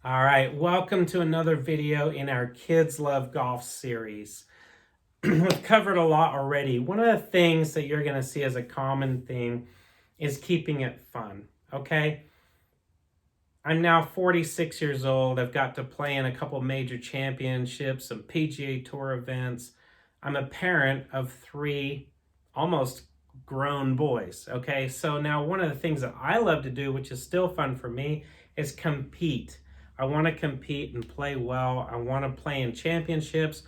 All right, welcome to another video in our Kids Love Golf series. We've covered a lot already. One of the things that you're going to see as a common theme is keeping it fun, okay? I'm now 46 years old. I've got to play in a couple major championships, some PGA Tour events. I'm a parent of 3 almost grown boys, okay? So now one of the things that I love to do, which is still fun for me, is compete. I want to compete and play well. I want to play in championships.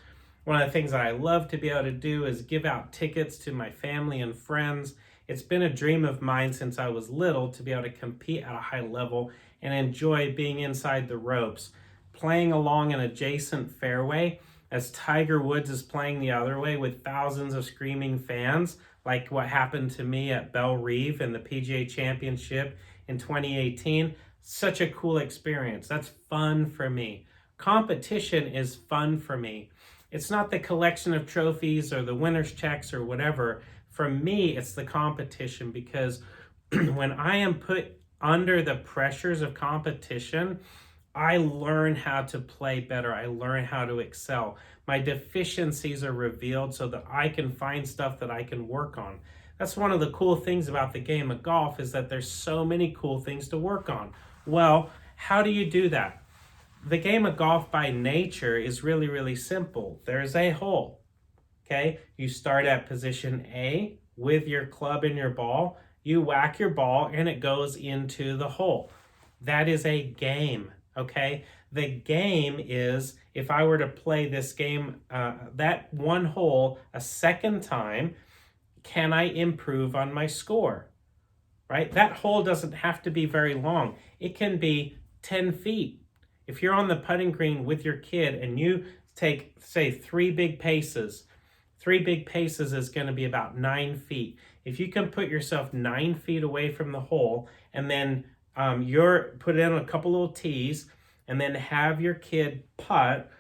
One of the things that I love to be able to do is give out tickets to my family and friends. It's been a dream of mine since I was little to be able to compete at a high level and enjoy being inside the ropes, playing along an adjacent fairway as Tiger Woods is playing the other way with thousands of screaming fans, like what happened to me at Belle Reve in the PGA Championship in 2018. Such a cool experience. That's fun for me. Competition is fun for me. It's not the collection of trophies or the winner's checks or whatever. For me, it's the competition, because when I am put under the pressures of competition, I learn how to play better. I learn how to excel. My deficiencies are revealed so that I can find stuff that I can work on. That's one of the cool things about the game of golf, is that there's so many cool things to work on. Well, how do you do that? The game of golf by nature is really, really simple. There's a hole, okay? You start at position A with your club and your ball. You whack your ball and it goes into the hole. That is a game, okay? The game is, if I were to play this game, that one hole a second time, can I improve on my score, right? That hole doesn't have to be very long. It can be 10 feet. If you're on the putting green with your kid and you take, say, 3 big paces, 3 big paces is going to be about 9 feet. If you can put yourself 9 feet away from the hole, and then put in a couple little tees, and then have your kid putt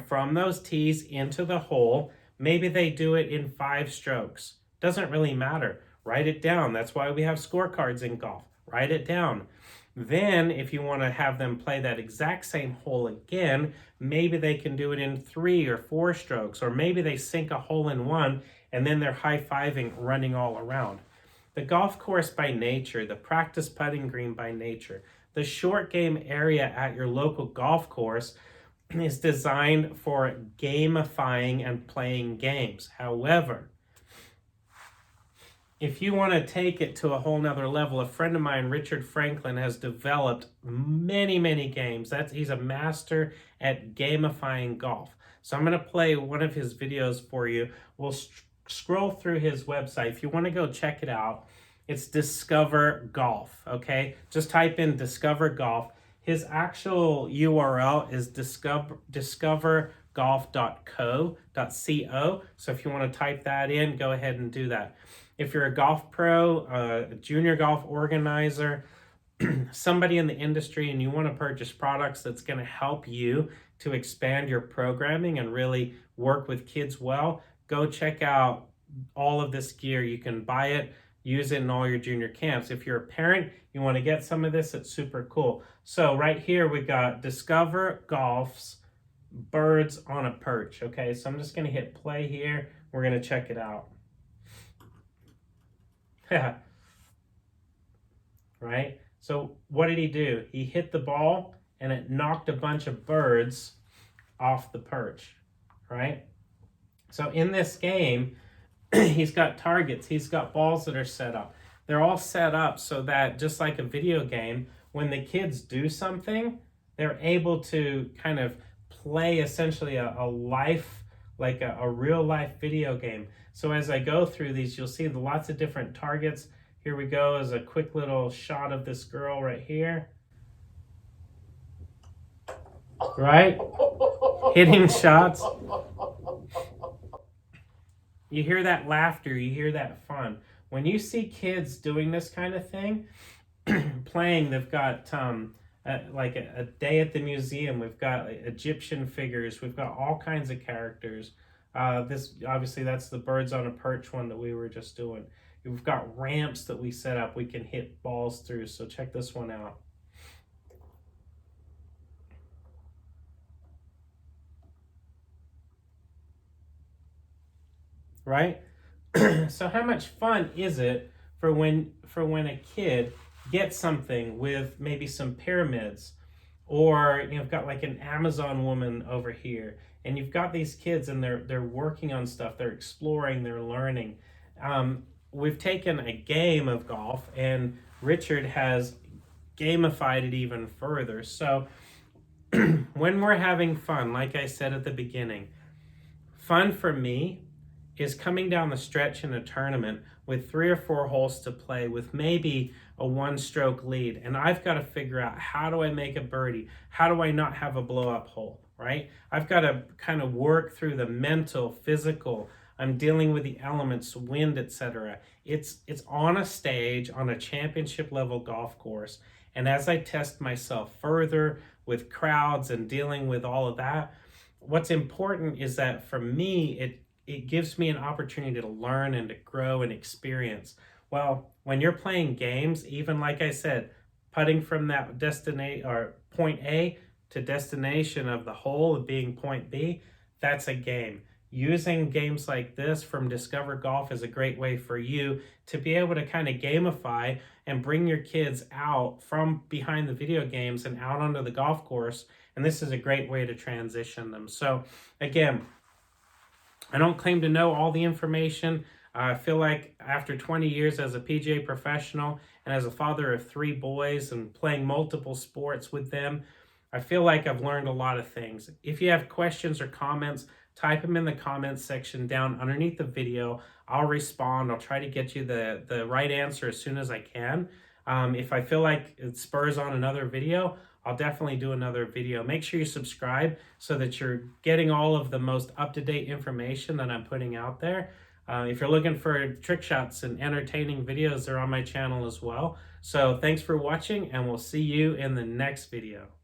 from those tees into the hole, maybe they do it in 5 strokes. Doesn't really matter. Write it down. That's why we have scorecards in golf. Write it down. Then, if you want to have them play that exact same hole again, maybe they can do it in 3 or 4 strokes, or maybe they sink a hole in one and then they're high-fiving, running all around. The golf course by nature, the practice putting green by nature, the short game area at your local golf course is designed for gamifying and playing games. However, if you want to take it to a whole nother level, a friend of mine, Richard Franklin, has developed many, many games. He's a master at gamifying golf. So I'm going to play one of his videos for you. We'll scroll through his website. If you want to go check it out, it's Discover Golf, okay? Just type in Discover Golf. His actual URL is discovergolf.co. So if you want to type that in, go ahead and do that. If you're a golf pro, a junior golf organizer, somebody in the industry, and you want to purchase products that's going to help you to expand your programming and really work with kids well, go check out all of this gear. You can buy it, use it in all your junior camps. If you're a parent, you want to get some of this, it's super cool. So right here, we got Discover Golf's Birds on a Perch, okay? So I'm just going to hit play here. We're going to check it out. Right? So what did he do? He hit the ball and it knocked a bunch of birds off the perch, right? So in this game, he's got targets. He's got balls that are set up. They're all set up so that, just like a video game, when the kids do something, they're able to kind of play essentially a life, like a real life video game. So as I go through these, you'll see lots of different targets. Here we go, as a quick little shot of this girl right here. Right? Hitting shots. You hear that laughter, you hear that fun. When you see kids doing this kind of thing, playing, they've got like a day at the museum. We've got Egyptian figures. We've got all kinds of characters. This, obviously, that's the birds on a perch one that we were just doing. We've got ramps that we set up we can hit balls through. So check this one out. right? So how much fun is it for when a kid gets something with maybe some pyramids, or you've got like an Amazon woman over here, and you've got these kids and they're working on stuff, they're exploring, they're learning. We've taken a game of golf, and Richard has gamified it even further. So when we're having fun, like I said at the beginning, fun for me is coming down the stretch in a tournament with 3 or 4 holes to play with maybe a 1-stroke lead, and I've got to figure out, how do I make a birdie? How do I not have a blow-up hole, right? I've got to kind of work through the mental, physical. I'm dealing with the elements, wind, etc. It's on a stage on a championship level golf course, and as I test myself further with crowds and dealing with all of that, what's important is that for me, it gives me an opportunity to learn and to grow and experience. Well, when you're playing games, even like I said, putting from that destination or point A to destination of the hole being point B, that's a game. Using games like this from Discover Golf is a great way for you to be able to kind of gamify and bring your kids out from behind the video games and out onto the golf course. And this is a great way to transition them. So again, I don't claim to know all the information. I feel like after 20 years as a PGA professional and as a father of 3 boys and playing multiple sports with them, I feel like I've learned a lot of things. If you have questions or comments, type them in the comments section down underneath the video. I'll respond. I'll try to get you the right answer as soon as I can. If I feel like it spurs on another video, I'll definitely do another video. Make sure you subscribe so that you're getting all of the most up-to-date information that I'm putting out there. If you're looking for trick shots and entertaining videos, they're on my channel as well. So thanks for watching, and we'll see you in the next video.